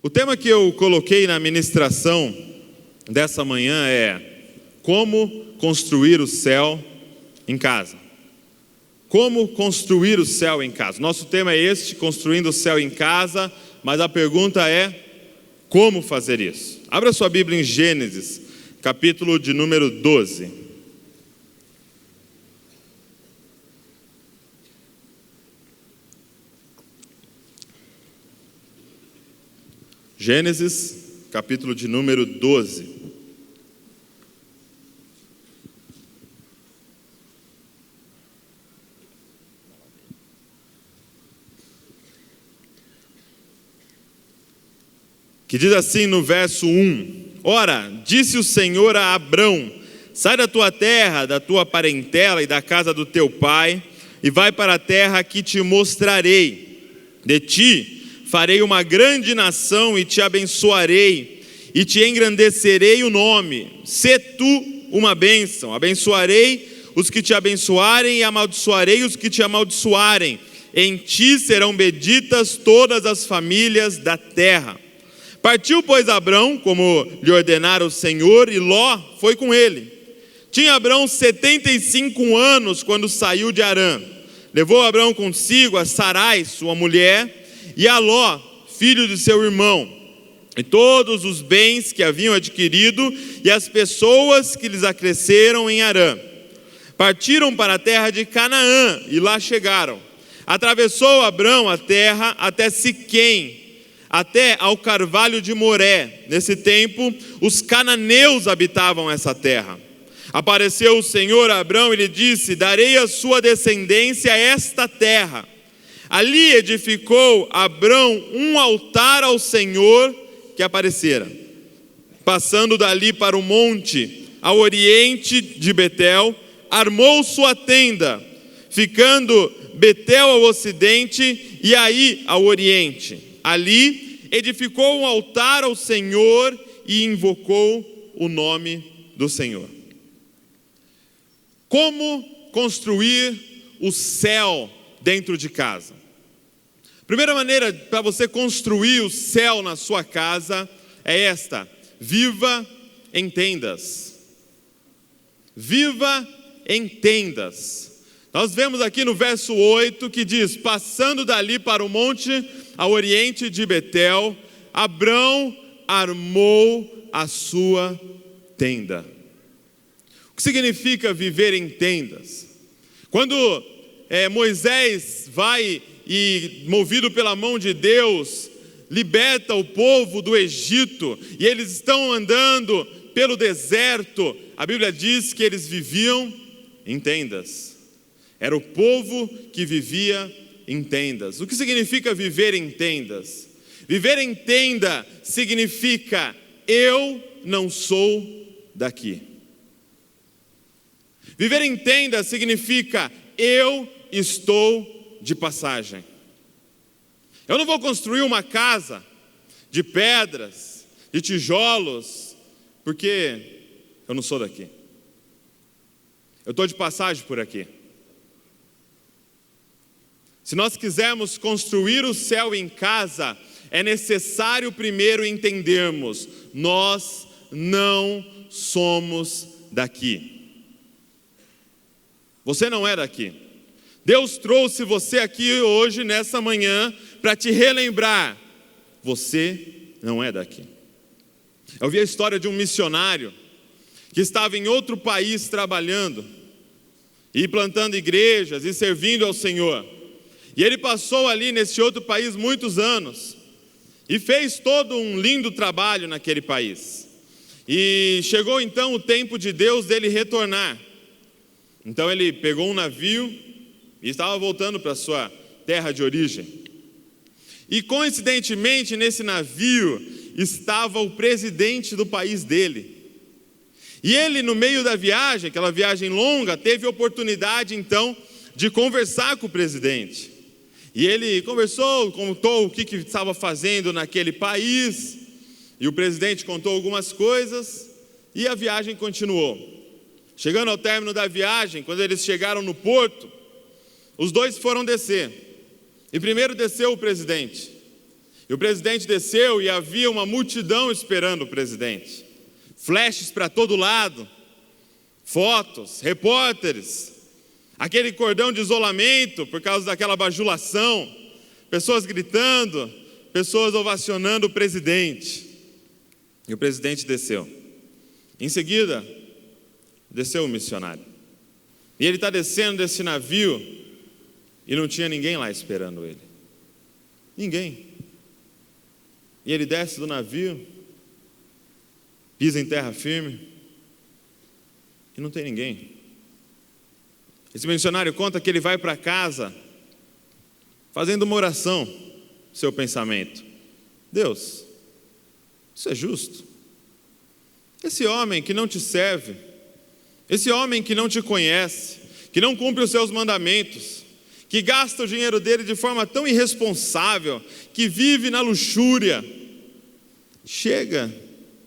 O tema que eu coloquei na ministração dessa manhã é como construir o céu em casa. Como construir o céu em casa. Nosso tema é este, construindo o céu em casa, mas a pergunta é como fazer isso. Abra sua Bíblia em Gênesis, capítulo de número 12. Gênesis, capítulo de número 12. Que diz assim no verso 1: Ora, disse o Senhor a Abrão: sai da tua terra, da tua parentela e da casa do teu pai, e vai para a terra que te mostrarei. De ti farei uma grande nação e te abençoarei, e te engrandecerei o nome. Sê tu uma bênção. Abençoarei os que te abençoarem e amaldiçoarei os que te amaldiçoarem. Em ti serão benditas todas as famílias da terra. Partiu, pois, Abrão, como lhe ordenara o Senhor, e Ló foi com ele. Tinha Abrão 75 anos quando saiu de Harã. Levou Abrão consigo a Sarai, sua mulher, e a Ló, filho de seu irmão, e todos os bens que haviam adquirido, e as pessoas que lhes acresceram em Harã. Partiram para a terra de Canaã, e lá chegaram. Atravessou Abrão a terra até Siquém, até ao carvalho de Moré. Nesse tempo, os cananeus habitavam essa terra. Apareceu o Senhor a Abrão e lhe disse: darei à sua descendência esta terra. Ali edificou Abrão um altar ao Senhor que aparecera. Passando dali para o monte, ao oriente de Betel, armou sua tenda, ficando Betel ao ocidente e Aí ao oriente. Ali edificou um altar ao Senhor e invocou o nome do Senhor. Como construir o céu dentro de casa? Primeira maneira para você construir o céu na sua casa é esta: viva em tendas. Viva em tendas. Nós vemos aqui no verso 8 que diz: passando dali para o monte ao oriente de Betel, Abrão armou a sua tenda. O que significa viver em tendas? Quando Moisés vai e, movido pela mão de Deus, liberta o povo do Egito, e eles estão andando pelo deserto, a Bíblia diz que eles viviam em tendas. Era o povo que vivia em tendas. O que significa viver em tendas? Viver em tenda significa: eu não sou daqui. Viver em tenda significa: eu estou de passagem. Eu não vou construir uma casa de pedras, de tijolos, porque eu não sou daqui. Eu estou de passagem por aqui. Se nós quisermos construir o céu em casa, é necessário primeiro entendermos: nós não somos daqui. Você não é daqui. Deus trouxe você aqui hoje, nessa manhã, para te relembrar: você não é daqui. Eu vi a história de um missionário que estava em outro país trabalhando e plantando igrejas e servindo ao Senhor. E ele passou ali nesse outro país muitos anos e fez todo um lindo trabalho naquele país. E chegou então o tempo de Deus dele retornar. Então ele pegou um navio e estava voltando para a sua terra de origem. E coincidentemente nesse navio estava o presidente do país dele. E ele, no meio da viagem, aquela viagem longa, teve a oportunidade então de conversar com o presidente. E ele conversou, contou o que estava fazendo naquele país. E o presidente contou algumas coisas e a viagem continuou. Chegando ao término da viagem, quando eles chegaram no porto, os dois foram descer. E primeiro desceu o presidente. E o presidente desceu e havia uma multidão esperando o presidente. Flashes para todo lado, fotos, repórteres, aquele cordão de isolamento por causa daquela bajulação, pessoas gritando, pessoas ovacionando o presidente. E o presidente desceu. Em seguida, desceu o missionário. E ele está descendo desse navio e não tinha ninguém lá esperando ele. Ninguém. E ele desce do navio, pisa em terra firme e não tem ninguém. Esse missionário conta que ele vai para casa fazendo uma oração, seu pensamento: Deus, isso é justo? Esse homem que não te serve, esse homem que não te conhece, que não cumpre os seus mandamentos, que gasta o dinheiro dele de forma tão irresponsável, que vive na luxúria, chega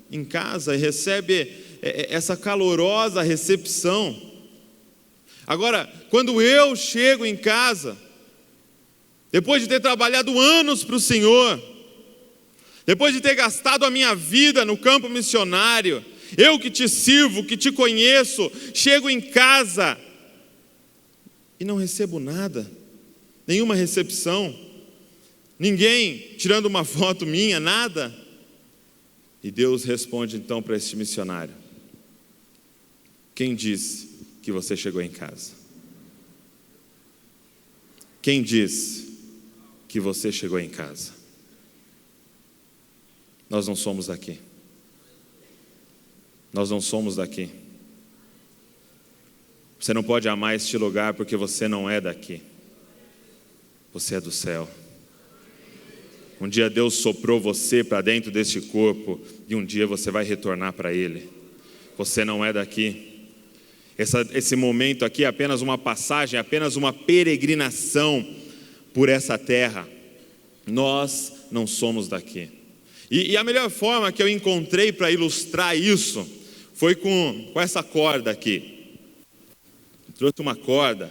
em casa e recebe essa calorosa recepção. Agora, quando eu chego em casa, depois de ter trabalhado anos para o Senhor, depois de ter gastado a minha vida no campo missionário, eu que te sirvo, que te conheço, chego em casa e não recebo nada, nenhuma recepção, ninguém tirando uma foto minha, nada. E Deus responde então para este missionário: quem disse que você chegou em casa? Quem disse que você chegou em casa? Nós não somos daqui. Nós não somos daqui. Você não pode amar este lugar porque você não é daqui. Você é do céu. Um dia Deus soprou você para dentro deste corpo e um dia você vai retornar para Ele. Você não é daqui. Esse momento aqui é apenas uma passagem, é apenas uma peregrinação por essa terra. Nós não somos daqui. E a melhor forma que eu encontrei para ilustrar isso foi com essa corda aqui. Eu trouxe uma corda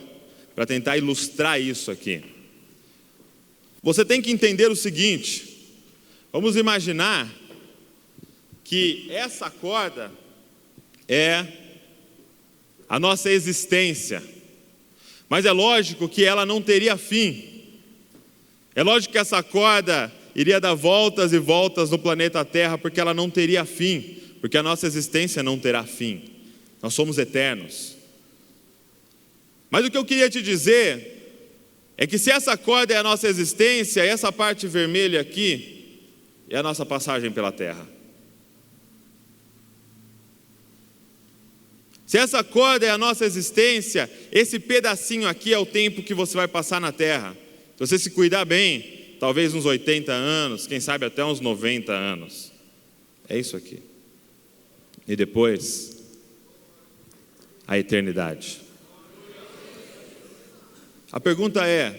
para tentar ilustrar isso aqui. Você tem que entender o seguinte: vamos imaginar que essa corda é a nossa existência, mas é lógico que ela não teria fim. É lógico que essa corda iria dar voltas e voltas no planeta Terra, porque ela não teria fim, porque a nossa existência não terá fim. Nós somos eternos. Mas o que eu queria te dizer é que se essa corda é a nossa existência, essa parte vermelha aqui é a nossa passagem pela terra. Se essa corda é a nossa existência, esse pedacinho aqui é o tempo que você vai passar na terra. Se você se cuidar bem, talvez uns 80 anos, quem sabe até uns 90 anos. É isso aqui. E depois, a eternidade. A pergunta é: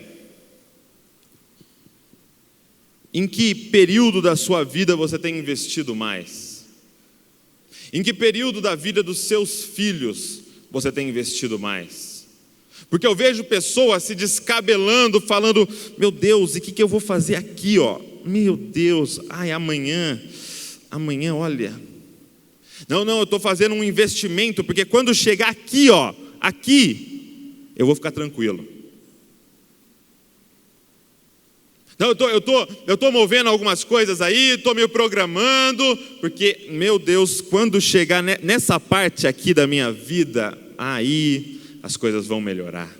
em que período da sua vida você tem investido mais? Em que período da vida dos seus filhos você tem investido mais? Porque eu vejo pessoas se descabelando, falando: meu Deus, e o que eu vou fazer aqui, ó? Meu Deus, ai, amanhã, olha. Não, eu estou fazendo um investimento, porque quando chegar aqui, ó, aqui, eu vou ficar tranquilo. Não, eu estou movendo algumas coisas aí, estou me programando, porque, meu Deus, quando chegar nessa parte aqui da minha vida, aí as coisas vão melhorar.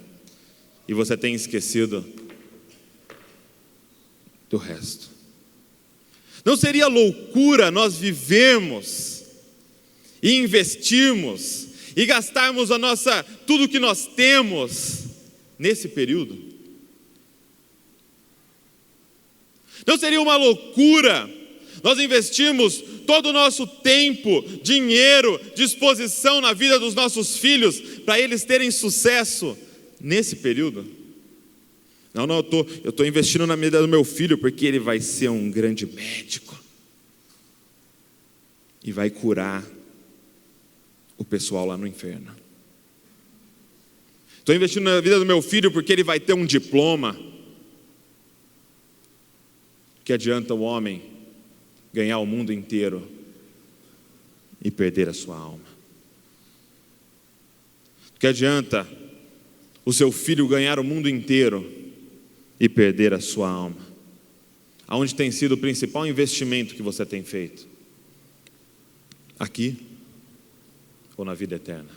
E você tem esquecido do resto. Não seria loucura nós vivermos e investirmos e gastarmos tudo que nós temos nesse período? Não seria uma loucura nós investirmos todo o nosso tempo, dinheiro, disposição na vida dos nossos filhos, para eles terem sucesso nesse período? Não, eu estou investindo na vida do meu filho, porque ele vai ser um grande médico e vai curar o pessoal lá no inferno. Estou investindo na vida do meu filho porque ele vai ter um diploma. que adianta o homem ganhar o mundo inteiro e perder a sua alma? O que adianta o seu filho ganhar o mundo inteiro e perder a sua alma? Aonde tem sido o principal investimento que você tem feito? Aqui ou na vida eterna?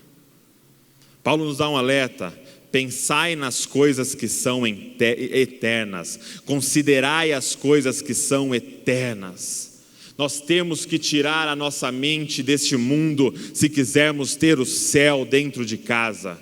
Paulo nos dá um alerta: pensai nas coisas que são eternas, considerai as coisas que são eternas. Nós temos que tirar a nossa mente deste mundo se quisermos ter o céu dentro de casa.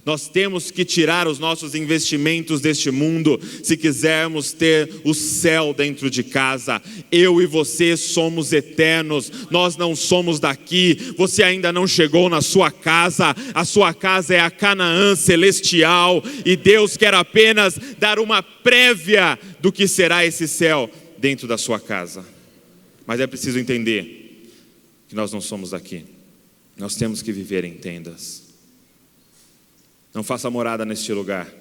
Nós temos que tirar os nossos investimentos deste mundo se quisermos ter o céu dentro de casa. Eu e você somos eternos, nós não somos daqui. Você ainda não chegou na sua casa, a sua casa é a Canaã celestial, e Deus quer apenas dar uma prévia do que será esse céu dentro da sua casa. Mas é preciso entender que nós não somos daqui. Nós temos que viver em tendas. Não faça morada neste lugar.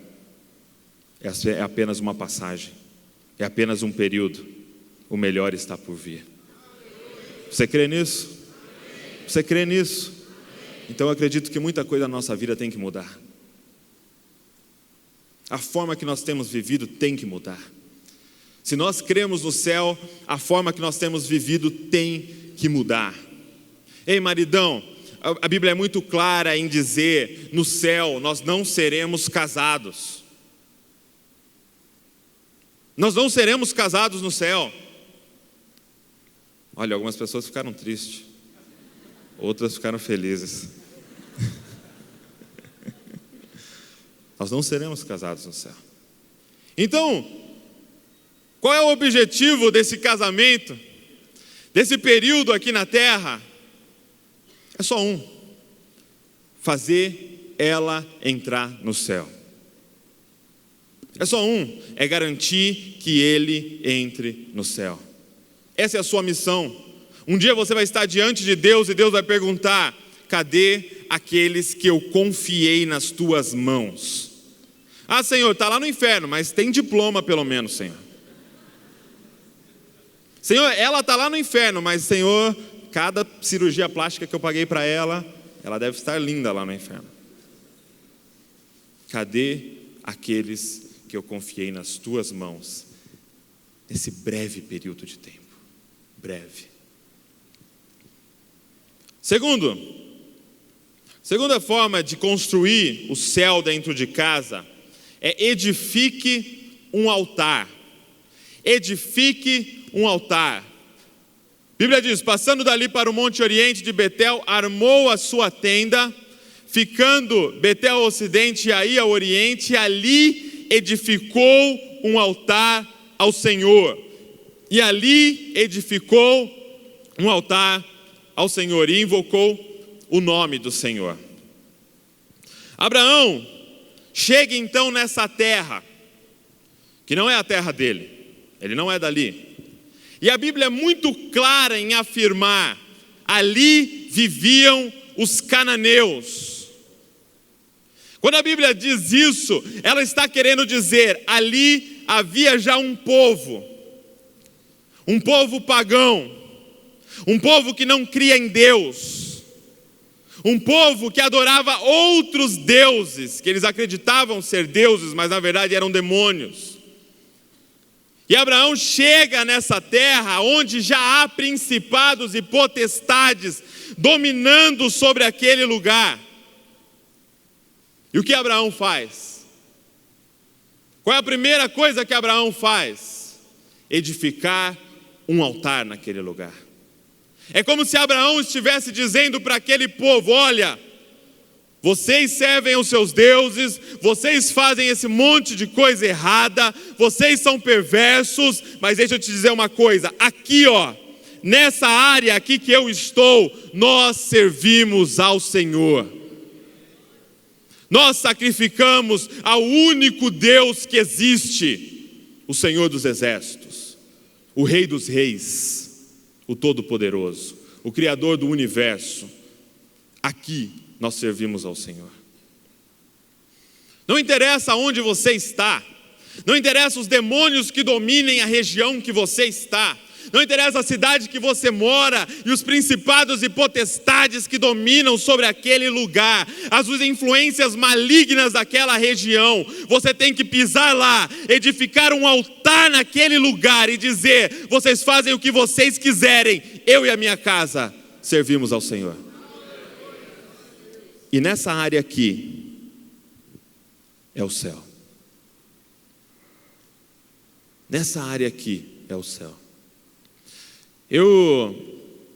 É apenas uma passagem. É apenas um período. O melhor está por vir. Você crê nisso? Você crê nisso? Então eu acredito que muita coisa na nossa vida tem que mudar. A forma que nós temos vivido tem que mudar. Se nós cremos no céu, a forma que nós temos vivido tem que mudar. Ei, maridão, a Bíblia é muito clara em dizer: no céu nós não seremos casados. Nós não seremos casados no céu. Olha, algumas pessoas ficaram tristes, outras ficaram felizes. Nós não seremos casados no céu. Então, qual é o objetivo desse casamento, desse período aqui na terra? É só um: fazer ela entrar no céu. É só um: é garantir que ele entre no céu. Essa é a sua missão. Um dia você vai estar diante de Deus e Deus vai perguntar: cadê aqueles que eu confiei nas tuas mãos? Ah, Senhor, está lá no inferno, mas tem diploma pelo menos, Senhor. Senhor, ela está lá no inferno, mas, Senhor, cada cirurgia plástica que eu paguei para ela, ela deve estar linda lá no inferno. Cadê aqueles que eu confiei nas tuas mãos nesse breve período de tempo? Breve. Segunda forma de construir o céu dentro de casa é: edifique um altar. Edifique um altar. A Bíblia diz: passando dali para o monte oriente de Betel, armou a sua tenda, ficando Betel ao ocidente e aí ao oriente, e ali edificou um altar ao Senhor. E ali edificou um altar ao Senhor e invocou o nome do Senhor. Abraão chega então nessa terra, que não é a terra dele, ele não é dali. E a Bíblia é muito clara em afirmar: ali viviam os cananeus. Quando a Bíblia diz isso, ela está querendo dizer: ali havia já um povo pagão, um povo que não cria em Deus, um povo que adorava outros deuses, que eles acreditavam ser deuses, mas na verdade eram demônios. E Abraão chega nessa terra onde já há principados e potestades dominando sobre aquele lugar. E o que Abraão faz? Qual é a primeira coisa que Abraão faz? Edificar um altar naquele lugar. É como se Abraão estivesse dizendo para aquele povo: olha, vocês servem os seus deuses, vocês fazem esse monte de coisa errada, vocês são perversos, mas deixa eu te dizer uma coisa: aqui ó, nessa área aqui que eu estou, nós servimos ao Senhor. Nós sacrificamos ao único Deus que existe, o Senhor dos exércitos, o Rei dos reis, o Todo-Poderoso, o Criador do universo. Aqui nós servimos ao Senhor. Não interessa onde você está, Não interessa os demônios que dominem a região que você está. Não interessa a cidade que você mora e os principados e potestades que dominam sobre aquele lugar, as influências malignas daquela região. Você tem que pisar lá, edificar um altar naquele lugar e dizer: vocês fazem o que vocês quiserem, eu e a minha casa servimos ao Senhor. E nessa área aqui é o céu. Nessa área aqui é o céu.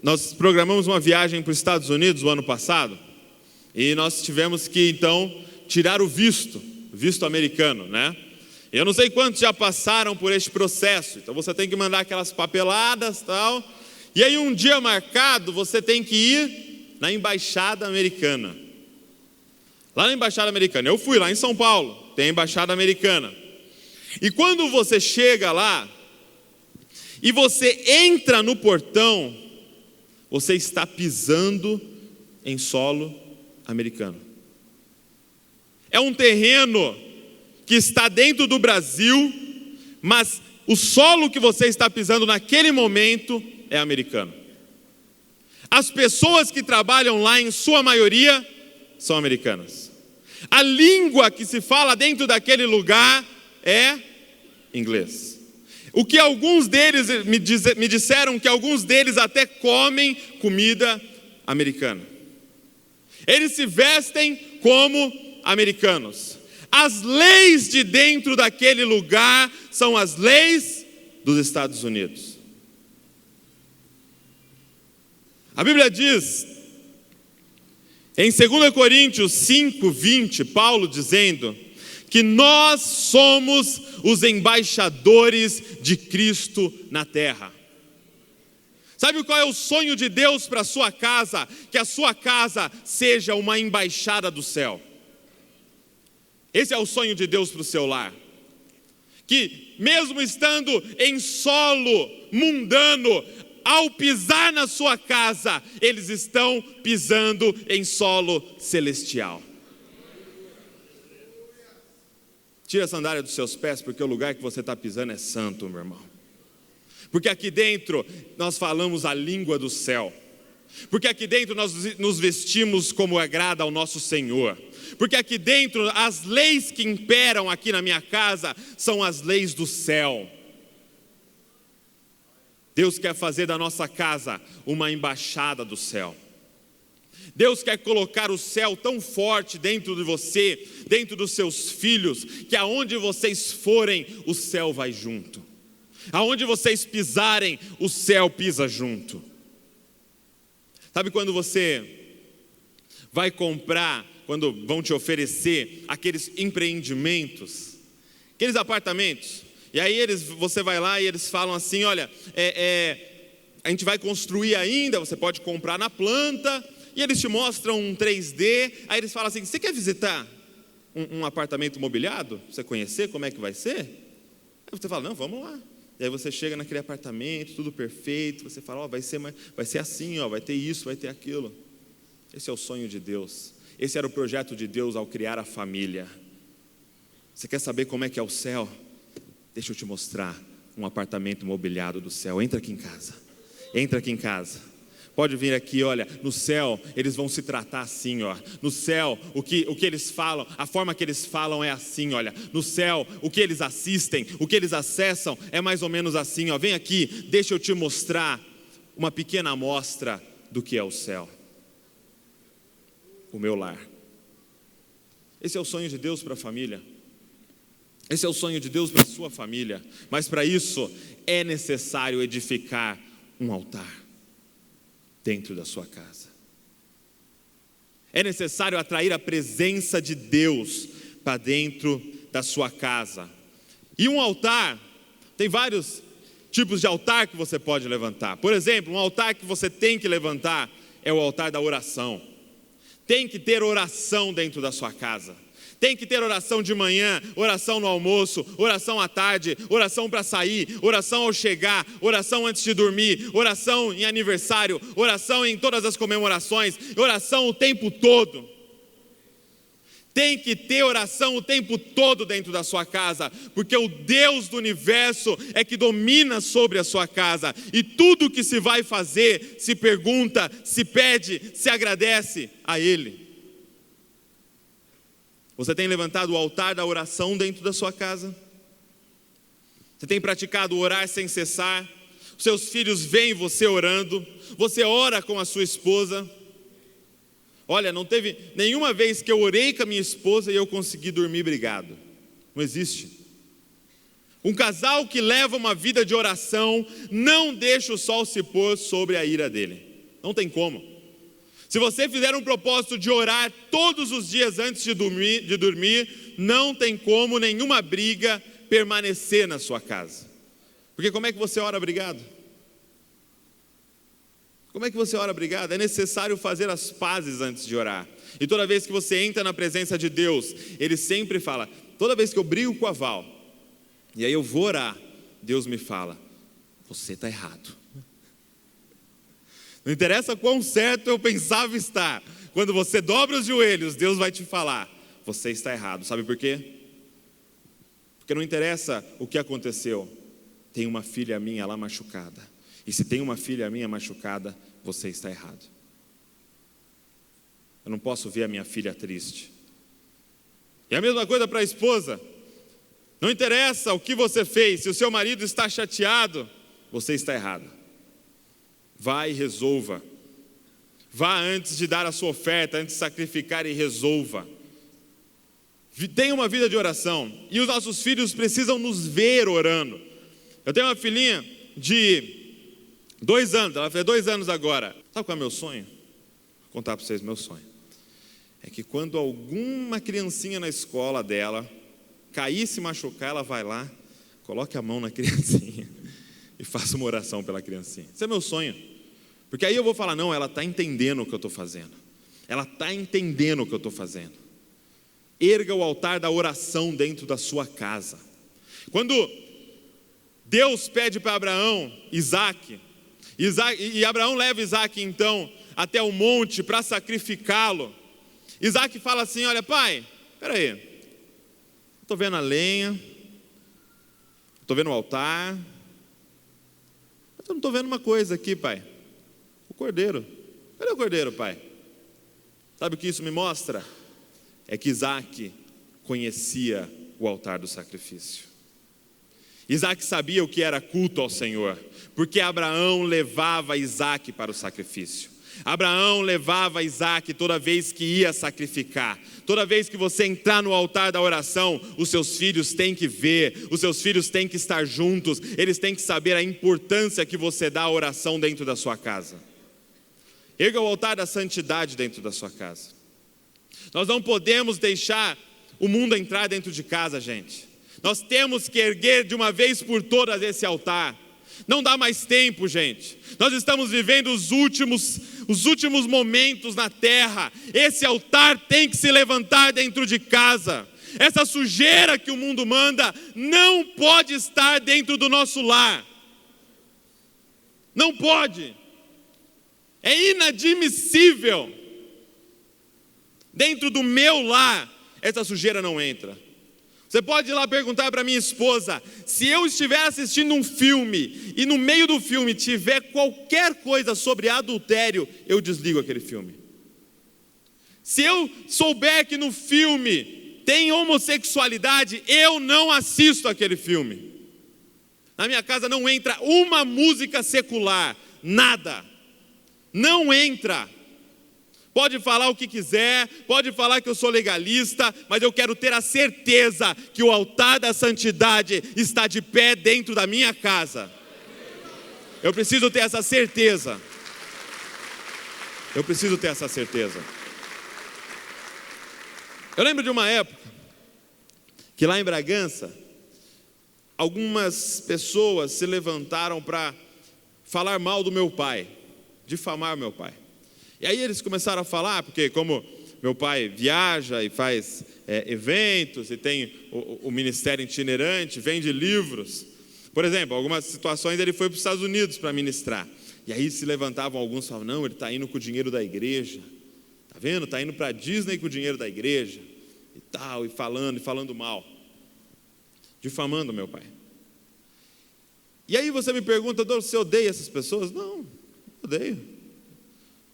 Nós programamos uma viagem para os Estados Unidos o ano passado, e nós tivemos que então tirar o visto americano, né? Eu não sei quantos já passaram por este processo, então você tem que mandar aquelas papeladas e tal, e aí um dia marcado você tem que ir na embaixada americana. Lá na embaixada americana, eu fui lá em São Paulo, tem a embaixada americana, e quando você chega lá, e você entra no portão, você está pisando em solo americano. É um terreno que está dentro do Brasil, mas o solo que você está pisando naquele momento é americano. As pessoas que trabalham lá, em sua maioria, são americanas. A língua que se fala dentro daquele lugar é inglês. O que alguns deles me disseram que alguns deles até comem comida americana. Eles se vestem como americanos. As leis de dentro daquele lugar são as leis dos Estados Unidos. A Bíblia diz, em 2 Coríntios 5:20, Paulo dizendo que nós somos os embaixadores de Cristo na terra. Sabe qual é o sonho de Deus para a sua casa? Que a sua casa seja uma embaixada do céu. Esse é o sonho de Deus para o seu lar. Que mesmo estando em solo mundano, ao pisar na sua casa, eles estão pisando em solo celestial. Tira a sandália dos seus pés, porque o lugar que você está pisando é santo, meu irmão. Porque aqui dentro nós falamos a língua do céu. Porque aqui dentro nós nos vestimos como agrada ao nosso Senhor. Porque aqui dentro as leis que imperam aqui na minha casa são as leis do céu. Deus quer fazer da nossa casa uma embaixada do céu. Deus quer colocar o céu tão forte dentro de você, dentro dos seus filhos, que aonde vocês forem, o céu vai junto. Aonde vocês pisarem, o céu pisa junto. Sabe quando você vai comprar, quando vão te oferecer aqueles empreendimentos, aqueles apartamentos, e aí você vai lá e eles falam assim: olha, a gente vai construir ainda, você pode comprar na planta. E eles te mostram um 3D, aí eles falam assim: você quer visitar um apartamento mobiliado? Pra você conhecer como é que vai ser? Aí você fala: não, vamos lá. E aí você chega naquele apartamento, tudo perfeito, você fala: ó, vai ser assim, ó, vai ter isso, vai ter aquilo. Esse é o sonho de Deus. Esse era o projeto de Deus ao criar a família. Você quer saber como é que é o céu? Deixa eu te mostrar um apartamento mobiliado do céu. Entra aqui em casa. Entra aqui em casa. Pode vir aqui, olha, no céu eles vão se tratar assim, ó. No céu, o que eles falam, a forma que eles falam é assim, olha. No céu, o que eles assistem, o que eles acessam é mais ou menos assim, ó. Vem aqui, deixa eu te mostrar uma pequena amostra do que é o céu. O meu lar. Esse é o sonho de Deus para a família. Esse é o sonho de Deus para a sua família. Mas para isso é necessário edificar um altar dentro da sua casa. É necessário atrair a presença de Deus para dentro da sua casa. E um altar, tem vários tipos de altar que você pode levantar. Por exemplo, um altar que você tem que levantar é o altar da oração. Tem que ter oração dentro da sua casa. Tem que ter oração de manhã, oração no almoço, oração à tarde, oração para sair, oração ao chegar, oração antes de dormir, oração em aniversário, oração em todas as comemorações, oração o tempo todo. Tem que ter oração o tempo todo dentro da sua casa, porque o Deus do universo é que domina sobre a sua casa, e tudo que se vai fazer, se pergunta, se pede, se agradece a Ele. Você tem levantado o altar da oração dentro da sua casa? Você tem praticado orar sem cessar? Os seus filhos veem você orando, você ora com a sua esposa. Olha, não teve nenhuma vez que eu orei com a minha esposa e eu consegui dormir brigado. Não existe. Um casal que leva uma vida de oração não deixa o sol se pôr sobre a ira dele. Não tem como. Se você fizer um propósito de orar todos os dias antes de dormir, não tem como nenhuma briga permanecer na sua casa. Porque como é que você ora brigado? Como é que você ora brigado? É necessário fazer as pazes antes de orar. E toda vez que você entra na presença de Deus, Ele sempre fala, toda vez que eu brigo com a Val, e aí eu vou orar, Deus me fala, você está errado. Não interessa quão certo eu pensava estar, quando você dobra os joelhos, Deus vai te falar, você está errado. Sabe por quê? Porque não interessa o que aconteceu, tem uma filha minha lá machucada. E se tem uma filha minha machucada, você está errado. Eu não posso ver a minha filha triste. E a mesma coisa para a esposa. Não interessa o que você fez, se o seu marido está chateado, você está errado. Vá e resolva. Vá antes de dar a sua oferta, antes de sacrificar, e resolva. Tenha uma vida de oração. E os nossos filhos precisam nos ver orando. Eu tenho uma filhinha de 2 anos, ela fez 2 anos agora. Sabe qual é o meu sonho? Vou contar para vocês meu sonho. É que quando alguma criancinha na escola dela cair e se machucar, ela vai lá, coloque a mão na criancinha e faça uma oração pela criancinha. Esse é meu sonho. Porque aí eu vou falar, não, ela está entendendo o que eu estou fazendo. Ela está entendendo o que eu estou fazendo. Erga o altar da oração dentro da sua casa. Quando Deus pede para Abraão, Isaac, e Abraão leva Isaac então até o monte para sacrificá-lo. Isaac fala assim, olha pai, espera aí, estou vendo a lenha, estou vendo o altar, mas eu não estou vendo uma coisa aqui, pai, o cordeiro. Cadê o cordeiro, pai? Sabe o que isso me mostra? É que Isaac conhecia o altar do sacrifício. Isaac sabia o que era culto ao Senhor, porque Abraão levava Isaac para o sacrifício. Abraão levava Isaac toda vez que ia sacrificar. Toda vez que você entrar no altar da oração, os seus filhos têm que ver, os seus filhos têm que estar juntos, eles têm que saber a importância que você dá à oração dentro da sua casa. Erga o altar da santidade dentro da sua casa. Nós não podemos deixar o mundo entrar dentro de casa, gente. Nós temos que erguer de uma vez por todas esse altar. Não dá mais tempo, gente. Nós estamos vivendo os últimos momentos na terra. Esse altar tem que se levantar dentro de casa. Essa sujeira que o mundo manda não pode estar dentro do nosso lar. Não pode. É inadmissível. Dentro do meu lar, essa sujeira não entra. Você pode ir lá perguntar para minha esposa, se eu estiver assistindo um filme e no meio do filme tiver qualquer coisa sobre adultério, eu desligo aquele filme. Se eu souber que no filme tem homossexualidade, eu não assisto aquele filme. Na minha casa não entra uma música secular, nada. Não entra. Pode falar o que quiser, pode falar que eu sou legalista, mas eu quero ter a certeza que o altar da santidade está de pé dentro da minha casa. Eu preciso ter essa certeza. Eu preciso ter essa certeza. Eu lembro de uma época que lá em Bragança, algumas pessoas se levantaram para falar mal do meu pai, difamar meu pai. E aí eles começaram a falar, porque como meu pai viaja e faz eventos, e tem o ministério itinerante, vende livros. Por exemplo, algumas situações ele foi para os Estados Unidos para ministrar. E aí se levantavam alguns e falavam, não, ele está indo com o dinheiro da igreja. Está vendo? Está indo para a Disney com o dinheiro da igreja. e tal, e falando mal, difamando meu pai. E aí você me pergunta, você odeia essas pessoas? Não, odeio.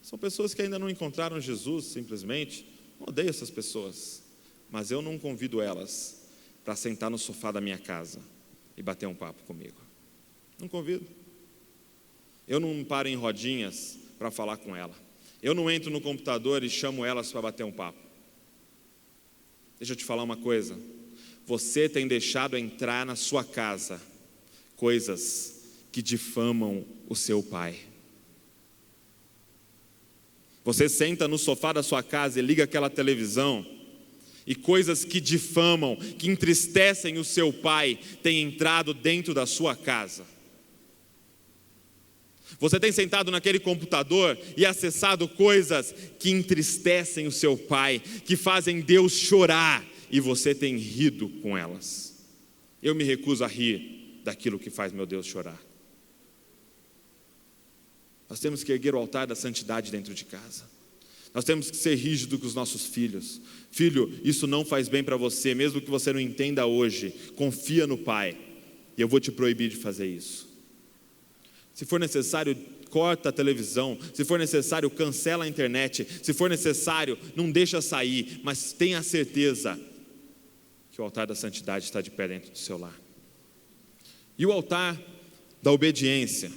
São pessoas que ainda não encontraram Jesus, simplesmente. Não odeio essas pessoas, mas eu não convido elas para sentar no sofá da minha casa e bater um papo comigo. Não convido. Eu não paro em rodinhas para falar com ela. Eu não entro no computador e chamo elas para bater um papo. Deixa eu te falar uma coisa. Você tem deixado entrar na sua casa coisas que difamam o seu pai. Você senta no sofá da sua casa e liga aquela televisão, e coisas que difamam, que entristecem o seu pai, têm entrado dentro da sua casa. Você tem sentado naquele computador e acessado coisas que entristecem o seu pai, que fazem Deus chorar, e você tem rido com elas. Eu me recuso a rir daquilo que faz meu Deus chorar. Nós temos que erguer o altar da santidade dentro de casa. Nós temos que ser rígidos com os nossos filhos. Filho, isso não faz bem para você, mesmo que você não entenda hoje. Confia no pai, e eu vou te proibir de fazer isso. Se for necessário, corta a televisão. Se for necessário, cancela a internet. Se for necessário, não deixa sair. Mas tenha certeza que o altar da santidade está de pé dentro do seu lar. E o altar da obediência.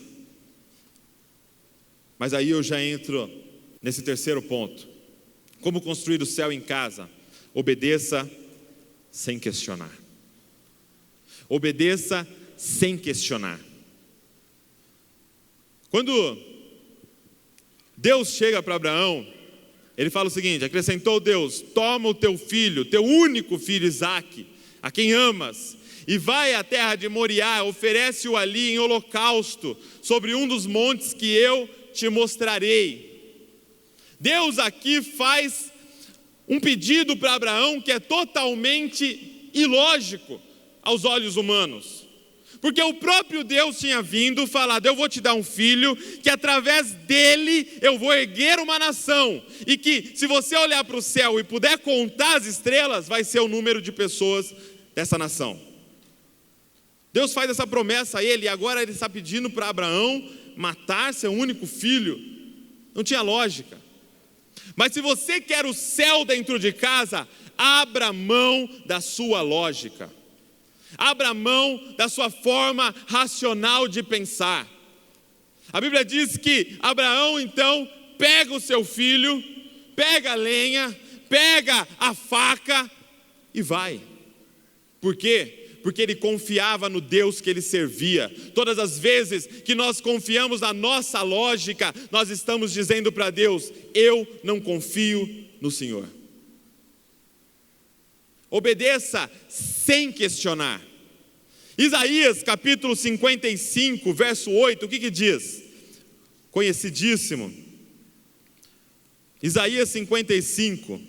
Mas aí eu já entro nesse terceiro ponto. Como construir o céu em casa? Obedeça sem questionar. Obedeça sem questionar. Quando Deus chega para Abraão, ele fala o seguinte: acrescentou Deus: toma o teu filho, teu único filho Isaque, a quem amas, e vai à terra de Moriá, oferece-o ali em holocausto, sobre um dos montes que eu te mostrarei. Deus aqui faz um pedido para Abraão que é totalmente ilógico aos olhos humanos. Porque o próprio Deus tinha vindo, falado: eu vou te dar um filho, que através dele eu vou erguer uma nação. E que se você olhar para o céu e puder contar as estrelas, vai ser o número de pessoas dessa nação. Deus faz essa promessa a ele, e agora ele está pedindo para Abraão matar seu único filho. Não tinha lógica. Mas se você quer o céu dentro de casa, abra mão da sua lógica. Abra mão da sua forma racional de pensar. A Bíblia diz que Abraão então pega o seu filho, pega a lenha, pega a faca e vai. Por quê? Porque ele confiava no Deus que ele servia. Todas as vezes que nós confiamos na nossa lógica, nós estamos dizendo para Deus: eu não confio no Senhor. Obedeça sem questionar. Isaías capítulo 55, verso 8, o que diz? Conhecidíssimo. Isaías 55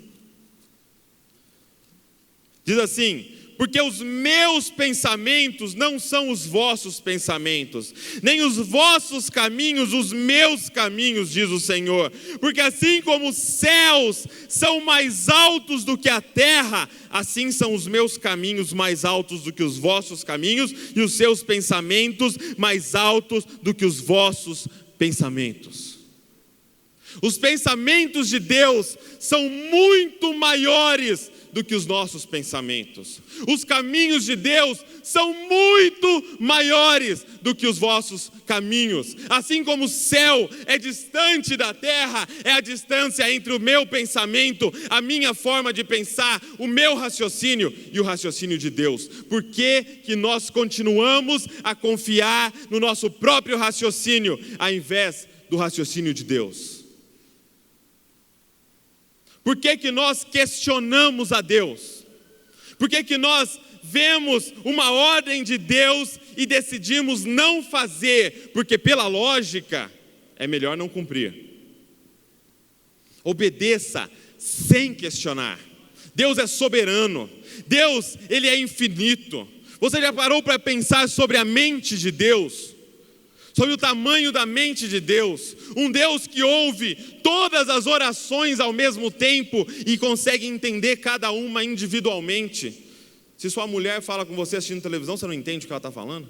diz assim: porque os meus pensamentos não são os vossos pensamentos, nem os vossos caminhos os meus caminhos, diz o Senhor. Porque assim como os céus são mais altos do que a terra, assim são os meus caminhos mais altos do que os vossos caminhos, e os seus pensamentos mais altos do que os vossos pensamentos. Os pensamentos de Deus são muito maiores do que os nossos pensamentos. Os caminhos de Deus são muito maiores do que os vossos caminhos. Assim como o céu é distante da terra, é a distância entre o meu pensamento, a minha forma de pensar, o meu raciocínio e o raciocínio de Deus. Por que que nós continuamos a confiar no nosso próprio raciocínio, ao invés do raciocínio de Deus? Por que que nós questionamos a Deus? Por que que nós vemos uma ordem de Deus e decidimos não fazer? Porque pela lógica é melhor não cumprir. Obedeça sem questionar. Deus é soberano. Deus, Ele é infinito. Você já parou para pensar sobre a mente de Deus? sobre o tamanho da mente de Deus, um Deus que ouve todas as orações ao mesmo tempo e consegue entender cada uma individualmente. Se sua mulher fala com você assistindo televisão, você não entende o que ela está falando?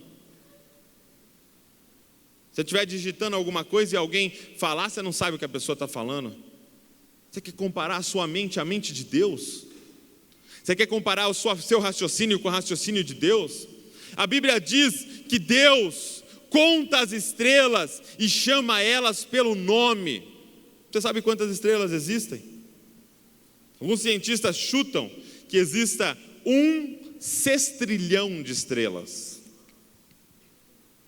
Se você estiver digitando alguma coisa e alguém falar, você não sabe o que a pessoa está falando? Você quer comparar a sua mente à mente de Deus? Você quer comparar o seu raciocínio com o raciocínio de Deus? A Bíblia diz que Deus conta as estrelas e chama elas pelo nome. Você sabe quantas estrelas existem? Alguns cientistas chutam que exista 1 sextrilhão de estrelas.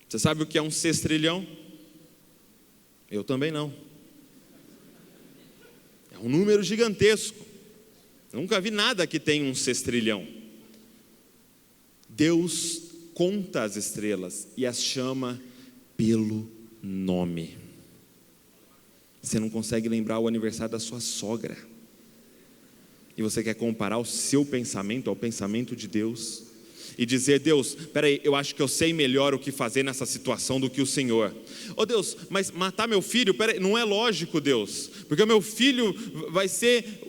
Você sabe o que é 1 sextrilhão? Eu também não. É um número gigantesco. Eu nunca vi nada que tenha 1 sextrilhão. Deus conta as estrelas e as chama pelo nome. Você não consegue lembrar o aniversário da sua sogra, e você quer comparar o seu pensamento ao pensamento de Deus e dizer: Deus, peraí, eu acho que eu sei melhor o que fazer nessa situação do que o Senhor. Deus, mas matar meu filho, peraí, não é lógico, Deus, porque o meu filho vai ser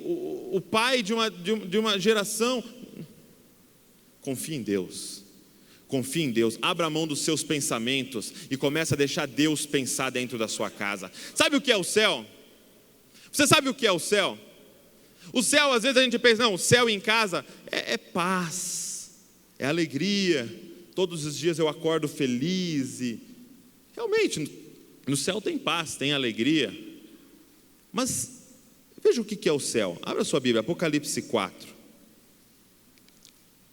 o pai de uma geração. Confie em Deus. Confie em Deus, abra a mão dos seus pensamentos e comece a deixar Deus pensar dentro da sua casa. Sabe o que é o céu? Você sabe o que é o céu? O céu, às vezes a gente pensa, não, o céu em casa é paz, é alegria. Todos os dias eu acordo feliz e realmente no céu tem paz, tem alegria. Mas veja o que é o céu. Abra sua Bíblia, Apocalipse 4.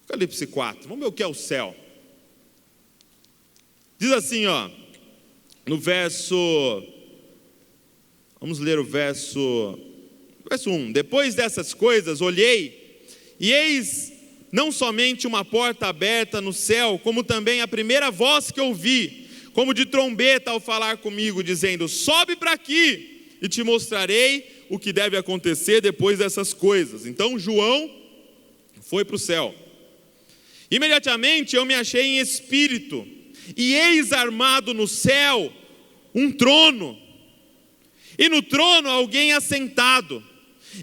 Apocalipse 4, vamos ver o que é o céu. Diz assim, no verso, vamos ler o verso 1. Depois dessas coisas, olhei, e eis não somente uma porta aberta no céu, como também a primeira voz que ouvi, como de trombeta ao falar comigo, dizendo: sobe para aqui, e te mostrarei o que deve acontecer depois dessas coisas. Então João foi para o céu. Imediatamente eu me achei em espírito, e eis armado no céu um trono, e no trono alguém assentado,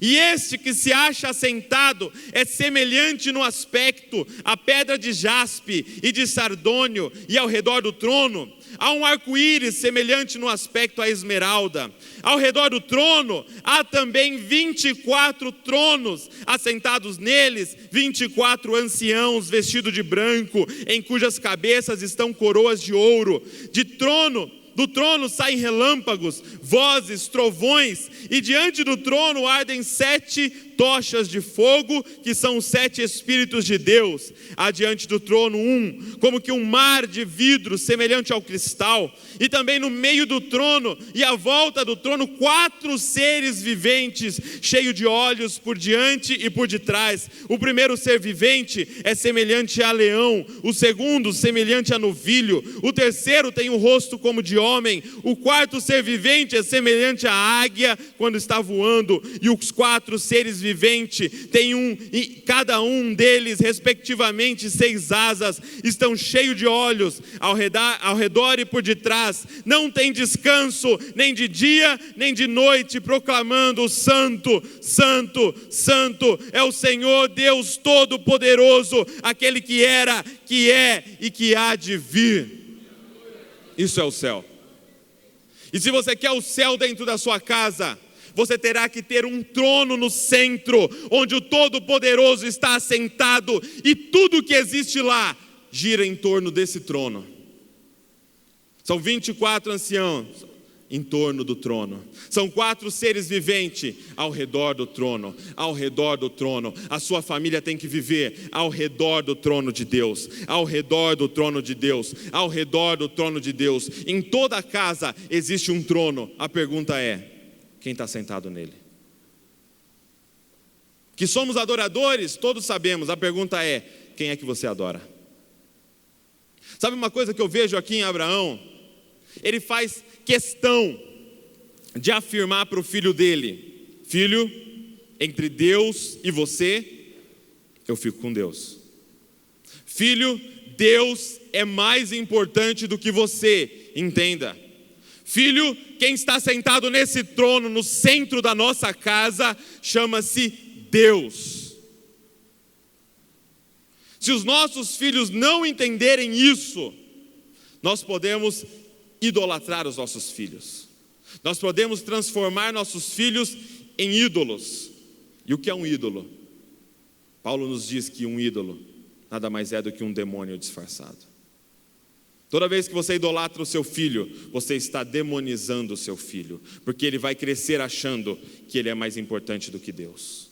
e este que se acha assentado é semelhante no aspecto à pedra de jaspe e de sardônio, e ao redor do trono há um arco-íris semelhante no aspecto à esmeralda. Ao redor do trono há também 24 tronos, assentados neles 24 anciãos vestidos de branco, em cujas cabeças estão coroas de ouro. Do trono saem relâmpagos, vozes, trovões, e diante do trono ardem 7 tochas de fogo, que são os 7 Espíritos de Deus. Há diante do trono como que um mar de vidro semelhante ao cristal, e também no meio do trono e à volta do trono 4 seres viventes, cheios de olhos por diante e por detrás. O primeiro ser vivente é semelhante a leão, o segundo semelhante a novilho, o terceiro tem um rosto como de homem, o quarto ser vivente é semelhante à águia quando está voando, e os 4 seres viventes têm cada um deles respectivamente 6 asas, estão cheios de olhos ao redor e por detrás. Não tem descanso nem de dia nem de noite, proclamando: santo, santo, santo é o Senhor Deus Todo-Poderoso, aquele que era, que é e que há de vir. Isso é o céu. E se você quer o céu dentro da sua casa, você terá que ter um trono no centro, onde o Todo-Poderoso está assentado, e tudo que existe lá gira em torno desse trono. São 24 anciãos em torno do trono. São 4 seres viventes ao redor do trono. Ao redor do trono. A sua família tem que viver ao redor do trono de Deus. Ao redor do trono de Deus. Ao redor do trono de Deus. Em toda casa existe um trono. A pergunta é: quem está sentado nele? Que somos adoradores, todos sabemos. A pergunta é: quem é que você adora? Sabe uma coisa que eu vejo aqui em Abraão? Ele faz questão de afirmar para o filho dele: filho, entre Deus e você, eu fico com Deus. Filho, Deus é mais importante do que você, entenda. Filho, quem está sentado nesse trono, no centro da nossa casa, chama-se Deus. Se os nossos filhos não entenderem isso, nós podemos idolatrar os nossos filhos. Nós podemos transformar nossos filhos em ídolos. E o que é um ídolo? Paulo nos diz que um ídolo nada mais é do que um demônio disfarçado. Toda vez que você idolatra o seu filho, você está demonizando o seu filho, porque ele vai crescer achando que ele é mais importante do que Deus.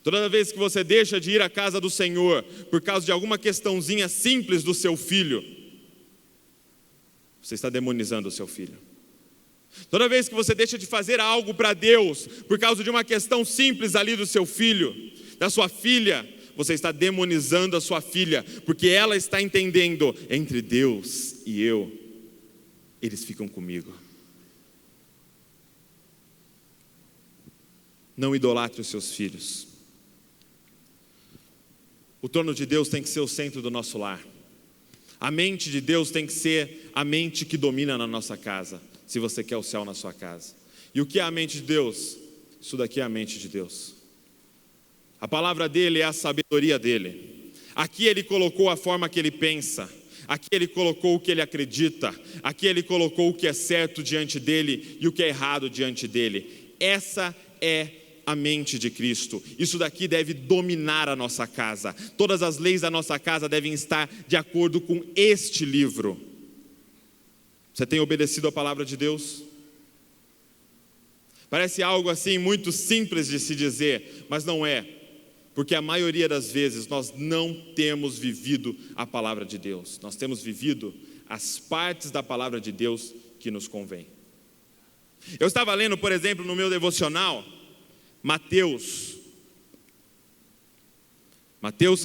Toda vez que você deixa de ir à casa do Senhor por causa de alguma questãozinha simples do seu filho, você está demonizando o seu filho. Toda vez que você deixa de fazer algo para Deus por causa de uma questão simples ali do seu filho, da sua filha, você está demonizando a sua filha, porque ela está entendendo, entre Deus e eu, eles ficam comigo. Não idolatre os seus filhos. O trono de Deus tem que ser o centro do nosso lar. A mente de Deus tem que ser a mente que domina na nossa casa, se você quer o céu na sua casa. E o que é a mente de Deus? Isso daqui é a mente de Deus. A palavra dele é a sabedoria dele. Aqui ele colocou a forma que ele pensa. Aqui ele colocou o que ele acredita. Aqui ele colocou o que é certo diante dele e o que é errado diante dele. Essa é a mente de Cristo. Isso daqui deve dominar a nossa casa. Todas as leis da nossa casa devem estar de acordo com este livro. Você tem obedecido a palavra de Deus? Parece algo assim muito simples de se dizer, mas não é. Porque a maioria das vezes nós não temos vivido a palavra de Deus. Nós temos vivido as partes da palavra de Deus que nos convém. Eu estava lendo, por exemplo, no meu devocional, Mateus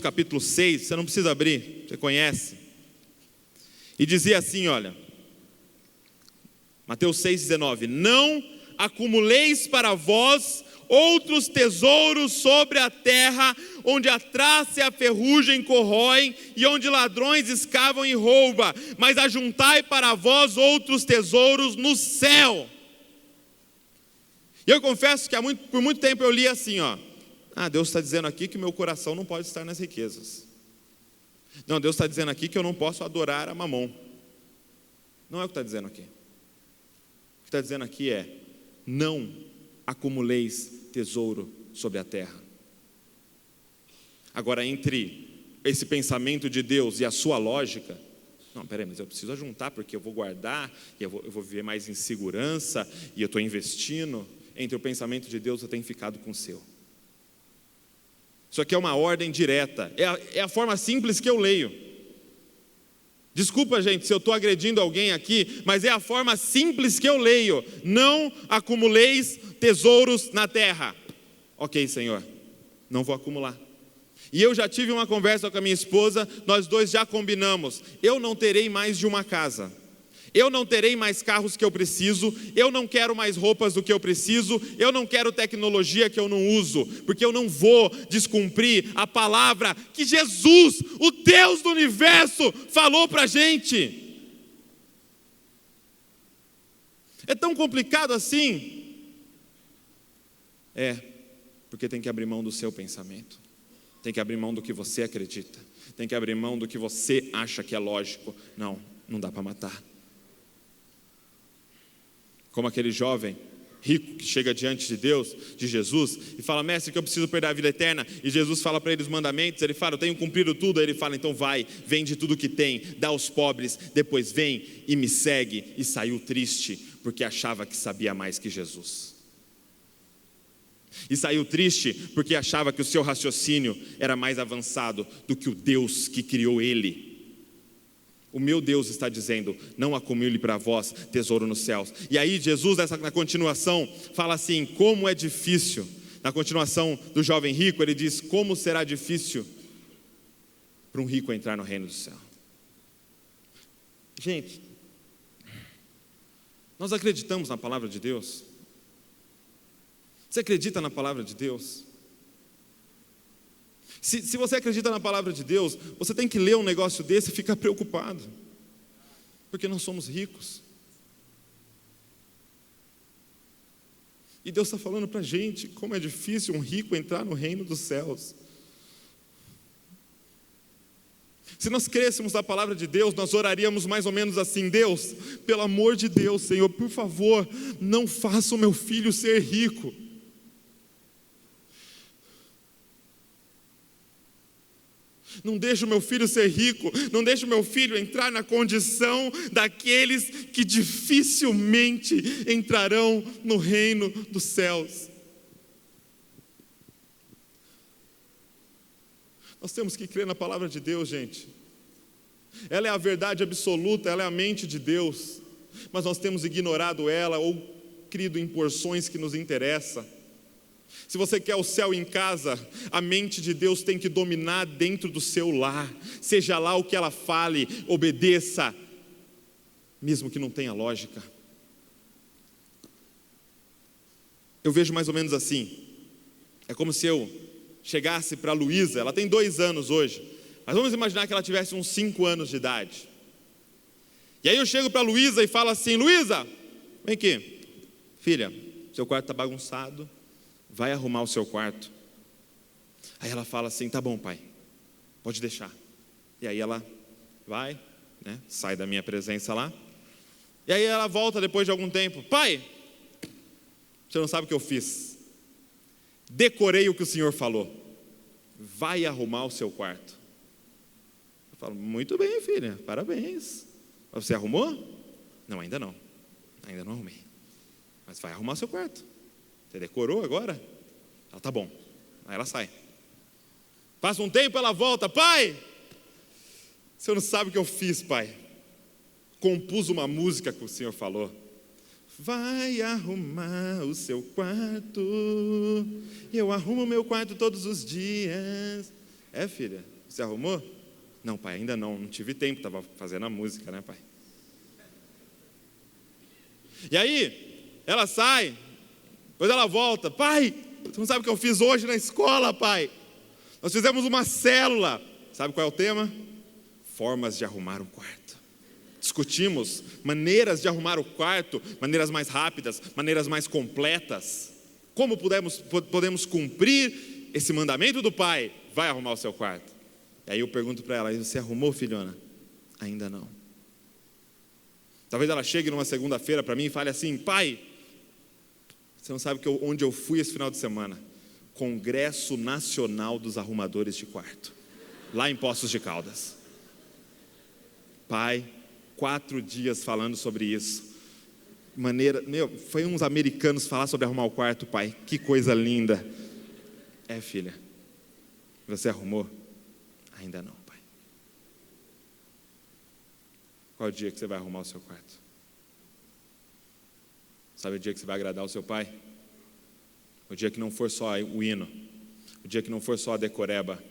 capítulo 6, você não precisa abrir, você conhece. E dizia assim, olha, Mateus 6,19: não acumuleis para vós outros tesouros sobre a terra, onde a traça e a ferrugem corroem, e onde ladrões escavam e roubam, mas ajuntai para vós outros tesouros no céu. E eu confesso que por muito tempo eu li assim, Deus está dizendo aqui que meu coração não pode estar nas riquezas. Não, Deus está dizendo aqui que eu não posso adorar a Mamon. Não é o que está dizendo aqui. O que está dizendo aqui é: não acumuleis tesouro sobre a terra. Agora, entre esse pensamento de Deus e a sua lógica, não, peraí, mas eu preciso ajuntar porque eu vou guardar, e eu vou viver mais em segurança, e eu estou investindo. Entre o pensamento de Deus, eu tenho ficado com o seu. Isso aqui é uma ordem direta, é a forma simples que eu leio. Desculpa, gente, se eu estou agredindo alguém aqui, mas é a forma simples que eu leio. Não acumuleis tesouros na terra. Ok, Senhor, não vou acumular. E eu já tive uma conversa com a minha esposa, nós dois já combinamos: eu não terei mais de uma casa, eu não terei mais carros que eu preciso, eu não quero mais roupas do que eu preciso, eu não quero tecnologia que eu não uso, porque eu não vou descumprir a palavra que Jesus, o Deus do universo, falou para a gente. É tão complicado assim? É, porque tem que abrir mão do seu pensamento, tem que abrir mão do que você acredita, tem que abrir mão do que você acha que é lógico. Não dá para matar. Como aquele jovem rico que chega diante de Deus, de Jesus, e fala: mestre, que eu preciso perder a vida eterna. E Jesus fala para ele os mandamentos, ele fala: eu tenho cumprido tudo. Aí ele fala: então vai, vende tudo que tem, dá aos pobres, depois vem e me segue. E saiu triste, porque achava que sabia mais que Jesus. E saiu triste, porque achava que o seu raciocínio era mais avançado do que o Deus que criou ele. O meu Deus está dizendo: não acumule para vós tesouro nos céus. E aí Jesus, na continuação, fala assim: como é difícil. Na continuação do jovem rico, ele diz: como será difícil para um rico entrar no reino do céu. Gente, nós acreditamos na palavra de Deus? Você acredita na palavra de Deus? Se você acredita na palavra de Deus, você tem que ler um negócio desse e ficar preocupado. porque nós somos ricos. E Deus está falando para a gente como é difícil um rico entrar no reino dos céus. Se nós crêssemos na palavra de Deus, nós oraríamos mais ou menos assim: Deus, pelo amor de Deus, Senhor, por favor, não faça o meu filho ser rico. Não deixe o meu filho ser rico, não deixe o meu filho entrar na condição daqueles que dificilmente entrarão no reino dos céus. Nós temos que crer na palavra de Deus, gente. Ela é a verdade absoluta, ela é a mente de Deus, mas nós temos ignorado ela ou crido em porções que nos interessam. Se você quer o céu em casa, a mente de Deus tem que dominar dentro do seu lar. Seja lá o que ela fale, obedeça, mesmo que não tenha lógica. Eu vejo mais ou menos assim. É como se eu chegasse para a Luísa, ela tem 2 anos hoje, mas vamos imaginar que ela tivesse uns 5 anos de idade. E aí eu chego para a Luísa e falo assim: Luísa, vem aqui, filha, seu quarto está bagunçado, vai arrumar o seu quarto. Aí ela fala assim: tá bom, pai, pode deixar. E aí ela vai, sai da minha presença lá. E aí ela volta depois de algum tempo: pai, você não sabe o que eu fiz. Decorei o que o senhor falou. Vai arrumar o seu quarto. Eu falo: muito bem, filha, parabéns. Mas você arrumou? Não, ainda não. Ainda não arrumei. Mas vai arrumar o seu quarto. Você decorou agora? Ela: tá bom. Aí ela sai. Passa um tempo, ela volta: pai, o senhor não sabe o que eu fiz, pai. Compus uma música que o senhor falou. Vai arrumar o seu quarto. Eu arrumo o meu quarto todos os dias. É, filha, você arrumou? Não, pai, ainda não tive tempo, estava fazendo a música, né, pai? E aí, ela sai, depois ela volta: pai, você não sabe o que eu fiz hoje na escola, pai? Nós fizemos uma célula. Sabe qual é o tema? Formas de arrumar um quarto. Discutimos maneiras de arrumar o quarto, maneiras mais rápidas, maneiras mais completas. Como podemos cumprir esse mandamento do pai? Vai arrumar o seu quarto. E aí eu pergunto para ela: você arrumou, filhona? Ainda não. Talvez ela chegue numa segunda-feira para mim e fale assim: pai, você não sabe onde eu fui esse final de semana? Congresso Nacional dos Arrumadores de Quarto, lá em Poços de Caldas. Pai, 4 dias falando sobre isso. Foi uns americanos falar sobre arrumar o quarto, pai. Que coisa linda. É, filha, você arrumou? Ainda não, pai. Qual é o dia que você vai arrumar o seu quarto? Sabe o dia que você vai agradar o seu pai? O dia que não for só o hino, o dia que não for só a decoreba,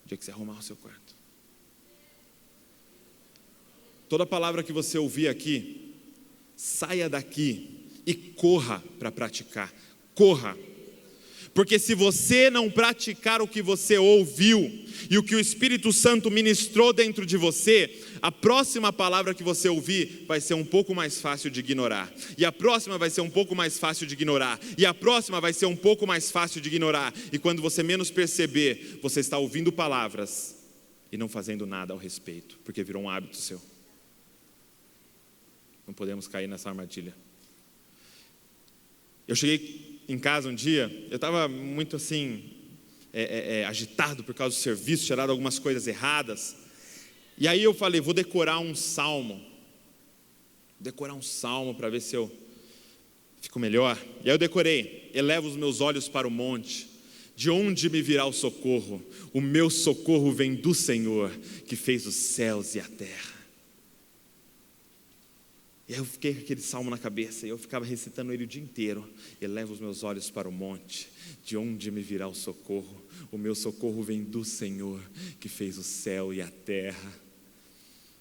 o dia que você arrumar o seu quarto. Toda palavra que você ouvir aqui, saia daqui e corra para praticar. Corra. Porque se você não praticar o que você ouviu e o que o Espírito Santo ministrou dentro de você, a próxima palavra que você ouvir vai ser um pouco mais fácil de ignorar. E a próxima vai ser um pouco mais fácil de ignorar. E a próxima vai ser um pouco mais fácil de ignorar. E quando você menos perceber, você está ouvindo palavras e não fazendo nada ao respeito, porque virou um hábito seu. Não podemos cair nessa armadilha. Eu cheguei em casa um dia, eu estava muito assim, agitado por causa do serviço, tirado algumas coisas erradas. E aí eu falei: vou decorar um salmo. Para ver se eu fico melhor. E aí eu decorei: elevo os meus olhos para o monte, de onde me virá o socorro? O meu socorro vem do Senhor, que fez os céus e a terra. E aí eu fiquei com aquele salmo na cabeça, e eu ficava recitando ele o dia inteiro. Elevo os meus olhos para o monte, de onde me virá o socorro? O meu socorro vem do Senhor, que fez o céu e a terra.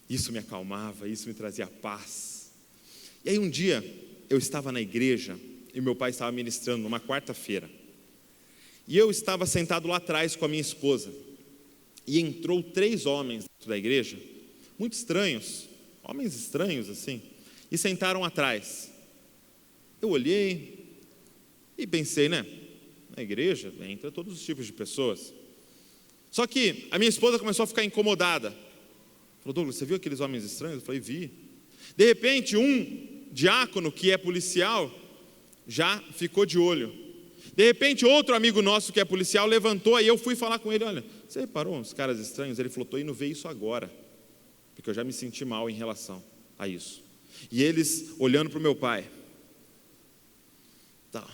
Isso me acalmava, isso me trazia paz. E aí um dia, eu estava na igreja, e meu pai estava ministrando numa quarta-feira. E eu estava sentado lá atrás com a minha esposa. E entrou 3 homens dentro da igreja, muito estranhos, homens estranhos assim, e sentaram atrás. Eu olhei e pensei, né? Na igreja entra todos os tipos de pessoas. Só que a minha esposa começou a ficar incomodada. Falou: Douglas, você viu aqueles homens estranhos? Eu falei: vi. De repente, um diácono que é policial já ficou de olho. De repente, outro amigo nosso que é policial levantou, e eu fui falar com ele: olha, você reparou uns caras estranhos? Ele falou: estou indo ver isso agora, porque eu já me senti mal em relação a isso. E eles olhando para o meu pai. Tá.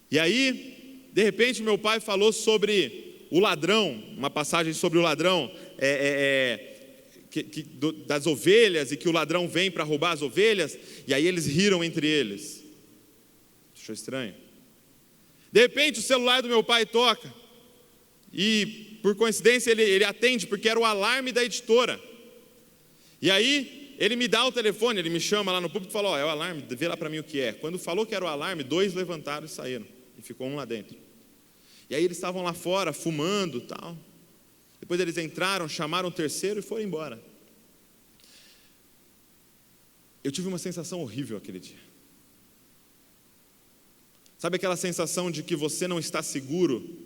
E aí, de repente, meu pai falou sobre o ladrão, uma passagem sobre o ladrão, das ovelhas, e que o ladrão vem para roubar as ovelhas, e aí eles riram entre eles. Achou estranho? De repente o celular do meu pai toca, e por coincidência ele atende, porque era o alarme da editora. E aí ele me dá o telefone, ele me chama lá no púlpito e fala: ó, é o alarme, vê lá para mim o que é. Quando falou que era o alarme, 2 levantaram e saíram, e ficou um lá dentro. E aí eles estavam lá fora fumando e tal. Depois eles entraram, chamaram o terceiro e foram embora. Eu tive uma sensação horrível aquele dia. Sabe aquela sensação de que você não está seguro?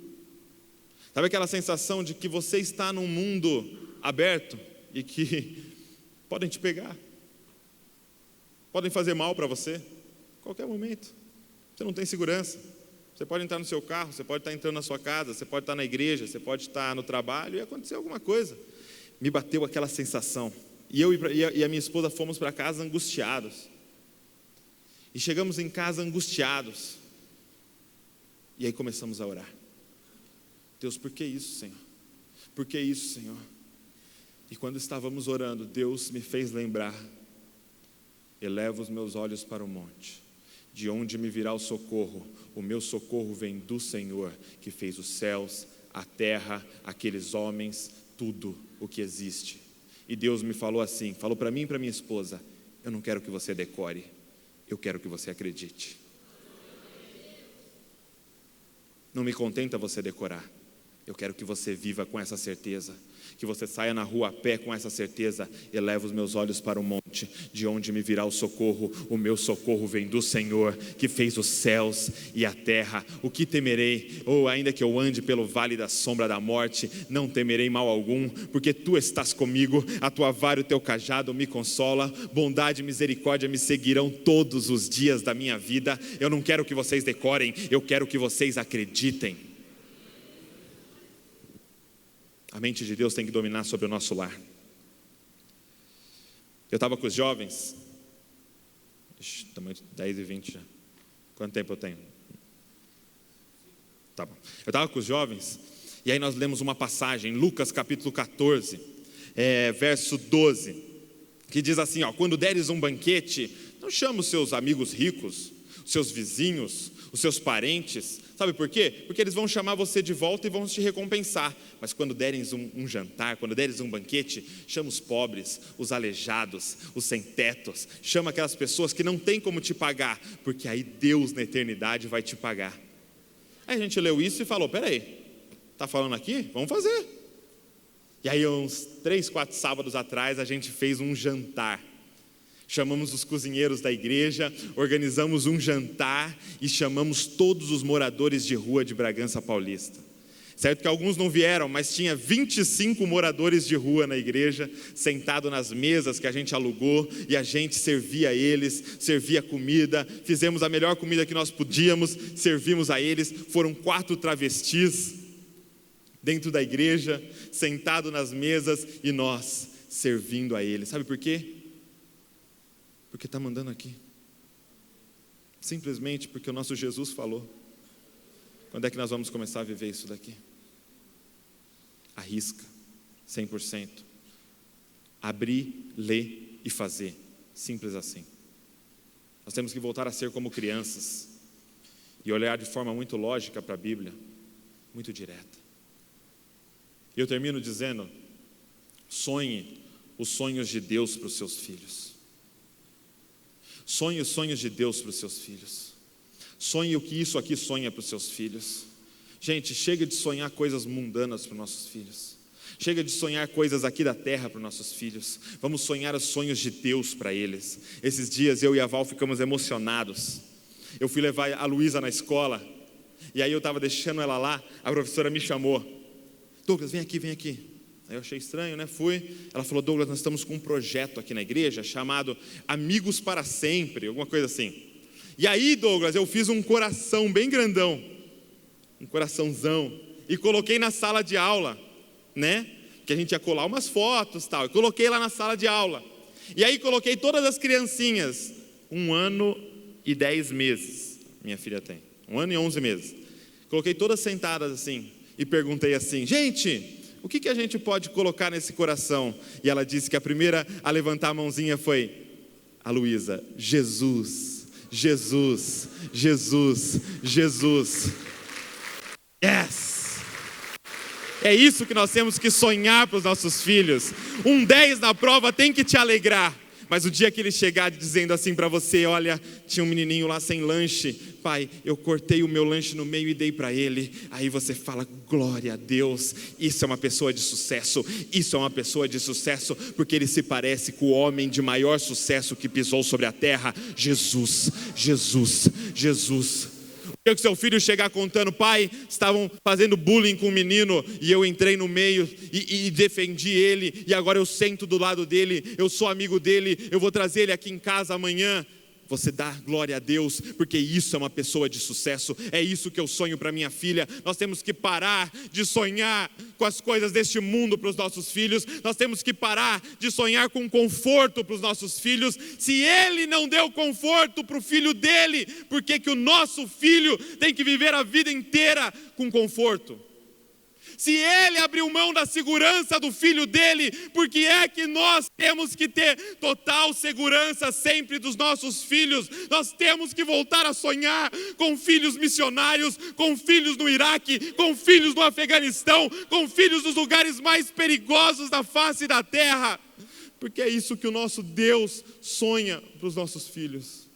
Sabe aquela sensação de que você está num mundo aberto e que podem te pegar, podem fazer mal para você, a qualquer momento. Você não tem segurança. Você pode entrar no seu carro, você pode estar entrando na sua casa, você pode estar na igreja, você pode estar no trabalho e acontecer alguma coisa. Me bateu aquela sensação. E eu e a minha esposa fomos para casa angustiados. E chegamos em casa angustiados. E aí começamos a orar. Deus, por que isso, Senhor? Por que isso, Senhor? E quando estávamos orando, Deus me fez lembrar: eleva os meus olhos para o monte, de onde me virá o socorro? O meu socorro vem do Senhor, que fez os céus, a terra, aqueles homens, tudo o que existe. E Deus me falou assim, falou para mim e para minha esposa: eu não quero que você decore, eu quero que você acredite. Não me contenta você decorar, eu quero que você viva com essa certeza, que você saia na rua a pé com essa certeza: eleva os meus olhos para o monte, de onde me virá o socorro? O meu socorro vem do Senhor, que fez os céus e a terra. O que temerei? Ou ainda que eu ande pelo vale da sombra da morte, não temerei mal algum, porque tu estás comigo, a tua vara e o teu cajado me consola. Bondade e misericórdia me seguirão todos os dias da minha vida. Eu não quero que vocês decorem, eu quero que vocês acreditem. A mente de Deus tem que dominar sobre o nosso lar. Eu estava com os jovens. Estamos 10h20 já. Quanto tempo eu tenho? Tá bom. Eu estava com os jovens, e aí nós lemos uma passagem, Lucas capítulo 14, verso 12, que diz assim: ó, quando deres um banquete, não chama os seus amigos ricos, os seus vizinhos, os seus parentes. Sabe por quê? Porque eles vão chamar você de volta e vão te recompensar. Mas quando deres um jantar, quando deres um banquete, chama os pobres, os aleijados, os sem tetos. Chama aquelas pessoas que não têm como te pagar, porque aí Deus na eternidade vai te pagar. Aí a gente leu isso e falou: peraí, está falando aqui? Vamos fazer. E aí uns 3, 4 sábados atrás a gente fez um jantar. Chamamos os cozinheiros da igreja, organizamos um jantar e chamamos todos os moradores de rua de Bragança Paulista. Certo que alguns não vieram, mas tinha 25 moradores de rua na igreja, sentados nas mesas que a gente alugou, e a gente servia a eles, servia comida, fizemos a melhor comida que nós podíamos, servimos a eles. Foram 4 travestis dentro da igreja, sentados nas mesas, e nós servindo a eles. Sabe por quê? Porque está mandando aqui. Simplesmente porque o nosso Jesus falou. Quando é que nós vamos começar a viver isso daqui? Arrisca, 100%. Abrir, ler e fazer. Simples assim. Nós temos que voltar a ser como crianças e olhar de forma muito lógica para a Bíblia, muito direta. E eu termino dizendo: sonhe os sonhos de Deus para os seus filhos. Sonhe os sonhos de Deus para os seus filhos. Sonhe o que isso aqui sonha para os seus filhos. Gente, chega de sonhar coisas mundanas para os nossos filhos. Chega de sonhar coisas aqui da terra para os nossos filhos. Vamos sonhar os sonhos de Deus para eles. Esses dias eu e a Val ficamos emocionados. Eu fui levar a Luísa na escola, e aí eu estava deixando ela lá, a professora me chamou. Douglas, vem aqui, vem aqui. Aí eu achei estranho, né? Fui. Ela falou, Douglas, nós estamos com um projeto aqui na igreja chamado Amigos para Sempre, alguma coisa assim. E aí, Douglas, eu fiz um coração bem grandão, um coraçãozão, e coloquei na sala de aula, né? Que a gente ia colar umas fotos e tal. Eu coloquei lá na sala de aula. E aí coloquei todas as criancinhas, 1 ano e 10 meses, minha filha tem, 1 ano e 11 meses. Coloquei todas sentadas assim, e perguntei assim, gente, o que a gente pode colocar nesse coração? E ela disse que a primeira a levantar a mãozinha foi a Luísa. Jesus, Jesus, Jesus, Jesus. Yes! É isso que nós temos que sonhar para os nossos filhos. 10 na prova tem que te alegrar. Mas o dia que ele chegar dizendo assim para você, olha, tinha um menininho lá sem lanche, pai, eu cortei o meu lanche no meio e dei para ele. Aí você fala, glória a Deus, isso é uma pessoa de sucesso. Isso é uma pessoa de sucesso, porque ele se parece com o homem de maior sucesso que pisou sobre a terra, Jesus, Jesus, Jesus. O dia que seu filho chegar contando, pai, estavam fazendo bullying com o menino e eu entrei no meio e defendi ele, e agora eu sento do lado dele, eu sou amigo dele, eu vou trazer ele aqui em casa amanhã. Você dá glória a Deus, porque isso é uma pessoa de sucesso. É isso que eu sonho para minha filha. Nós temos que parar de sonhar com as coisas deste mundo para os nossos filhos. Nós temos que parar de sonhar com conforto para os nossos filhos. Se ele não deu conforto para o filho dele, por que o nosso filho tem que viver a vida inteira com conforto? Se ele abriu mão da segurança do filho dele, por que é que nós temos que ter total segurança sempre dos nossos filhos? Nós temos que voltar a sonhar com filhos missionários, com filhos no Iraque, com filhos no Afeganistão, com filhos nos lugares mais perigosos da face da terra, porque é isso que o nosso Deus sonha para os nossos filhos.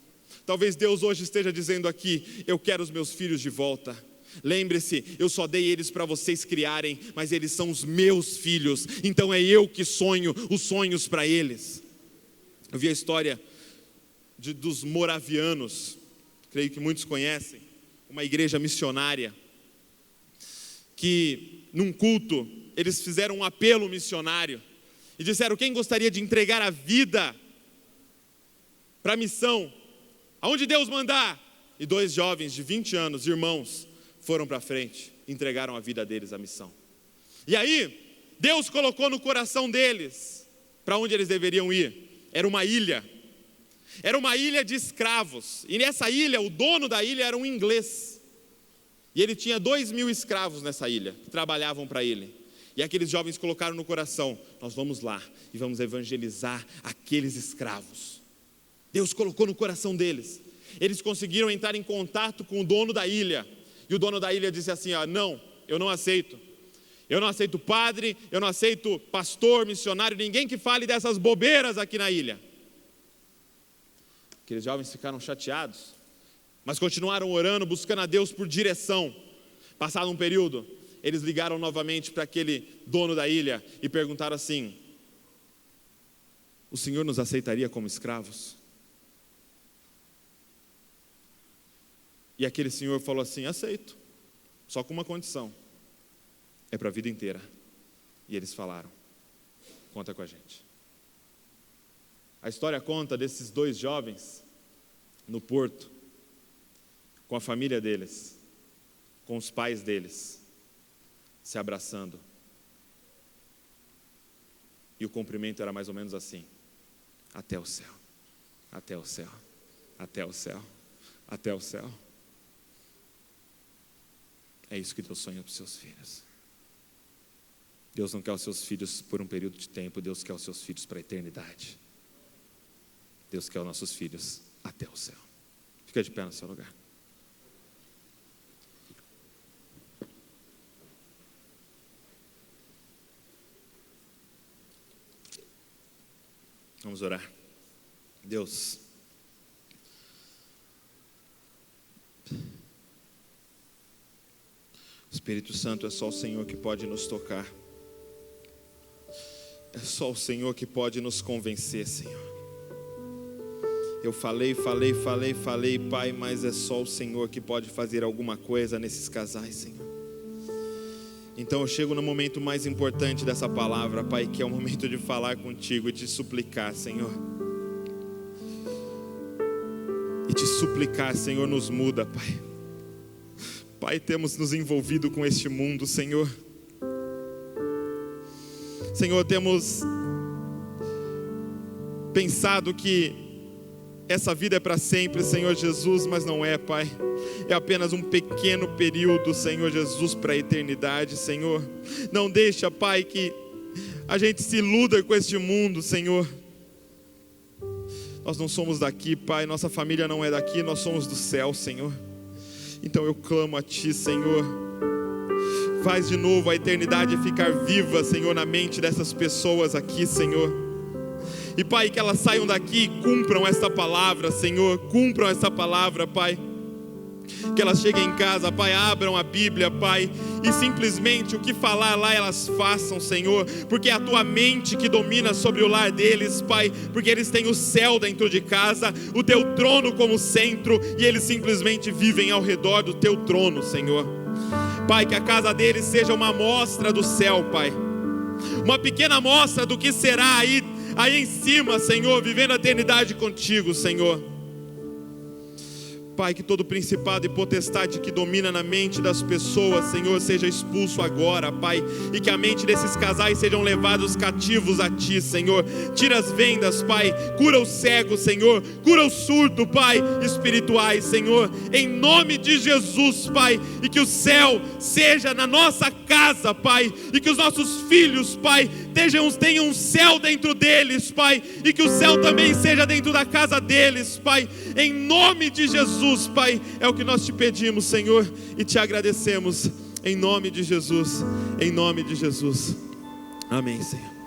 Talvez Deus hoje esteja dizendo aqui, eu quero os meus filhos de volta. Lembre-se, eu só dei eles para vocês criarem, mas eles são os meus filhos, então é eu que sonho os sonhos para eles. Eu vi a história dos moravianos, creio que muitos conhecem, uma igreja missionária, que num culto, eles fizeram um apelo missionário, e disseram, quem gostaria de entregar a vida para a missão, aonde Deus mandar? E 2 jovens de 20 anos, irmãos, foram para frente, entregaram a vida deles à missão. E aí, Deus colocou no coração deles, para onde eles deveriam ir. Era uma ilha de escravos, e nessa ilha, o dono da ilha era um inglês, e ele tinha 2.000 escravos nessa ilha, que trabalhavam para ele. E aqueles jovens colocaram no coração, nós vamos lá, e vamos evangelizar aqueles escravos. Deus colocou no coração deles. Eles conseguiram entrar em contato com o dono da ilha, e o dono da ilha disse assim, não, eu não aceito. Eu não aceito padre, eu não aceito pastor, missionário, ninguém que fale dessas bobeiras aqui na ilha. Aqueles jovens ficaram chateados, mas continuaram orando, buscando a Deus por direção. Passado um período, eles ligaram novamente para aquele dono da ilha e perguntaram assim, o Senhor nos aceitaria como escravos? E aquele senhor falou assim, aceito, só com uma condição, é para a vida inteira. E eles falaram, conta com a gente. A história conta desses 2 jovens, no porto, com a família deles, com os pais deles, se abraçando. E o cumprimento era mais ou menos assim, até o céu, até o céu, até o céu, até o céu. É isso que Deus sonha para os seus filhos. Deus não quer os seus filhos por um período de tempo, Deus quer os seus filhos para a eternidade. Deus quer os nossos filhos até o céu. Fica de pé no seu lugar. Vamos orar. Deus, Espírito Santo, é só o Senhor que pode nos tocar. É só o Senhor que pode nos convencer, Senhor. Eu falei, Pai, mas é só o Senhor que pode fazer alguma coisa nesses casais, Senhor. Então eu chego no momento mais importante dessa palavra, Pai, que é o momento de falar contigo e te suplicar, Senhor. E te suplicar, Senhor, nos muda, Pai. Pai, temos nos envolvido com este mundo, Senhor. Senhor, temos pensado que essa vida é para sempre, Senhor Jesus, mas não é, Pai. É apenas um pequeno período, Senhor Jesus, para a eternidade, Senhor. Não deixa, Pai, que a gente se iluda com este mundo, Senhor. Nós não somos daqui, Pai, nossa família não é daqui, nós somos do céu, Senhor. Então eu clamo a Ti, Senhor. Faz de novo a eternidade ficar viva, Senhor, na mente dessas pessoas aqui, Senhor. E Pai, que elas saiam daqui e cumpram essa palavra, Senhor. Cumpram essa palavra, Pai. Que elas cheguem em casa, Pai, abram a Bíblia, Pai, e simplesmente o que falar lá elas façam, Senhor. Porque é a Tua mente que domina sobre o lar deles, Pai. Porque eles têm o céu dentro de casa, o Teu trono como centro, e eles simplesmente vivem ao redor do Teu trono, Senhor. Pai, que a casa deles seja uma amostra do céu, Pai. Uma pequena amostra do que será aí em cima, Senhor, vivendo a eternidade contigo, Senhor. Pai, que todo principado e potestade que domina na mente das pessoas, Senhor, seja expulso agora, Pai. E que a mente desses casais sejam levados cativos a Ti, Senhor. Tira as vendas, Pai. Cura o cego, Senhor. Cura o surdo, Pai, espirituais, Senhor. Em nome de Jesus, Pai. E que o céu seja na nossa casa, Pai. E que os nossos filhos, Pai, tenham um céu dentro deles, Pai. E que o céu também seja dentro da casa deles, Pai. Em nome de Jesus, Pai, é o que nós te pedimos, Senhor, e te agradecemos, em nome de Jesus, amém, Senhor.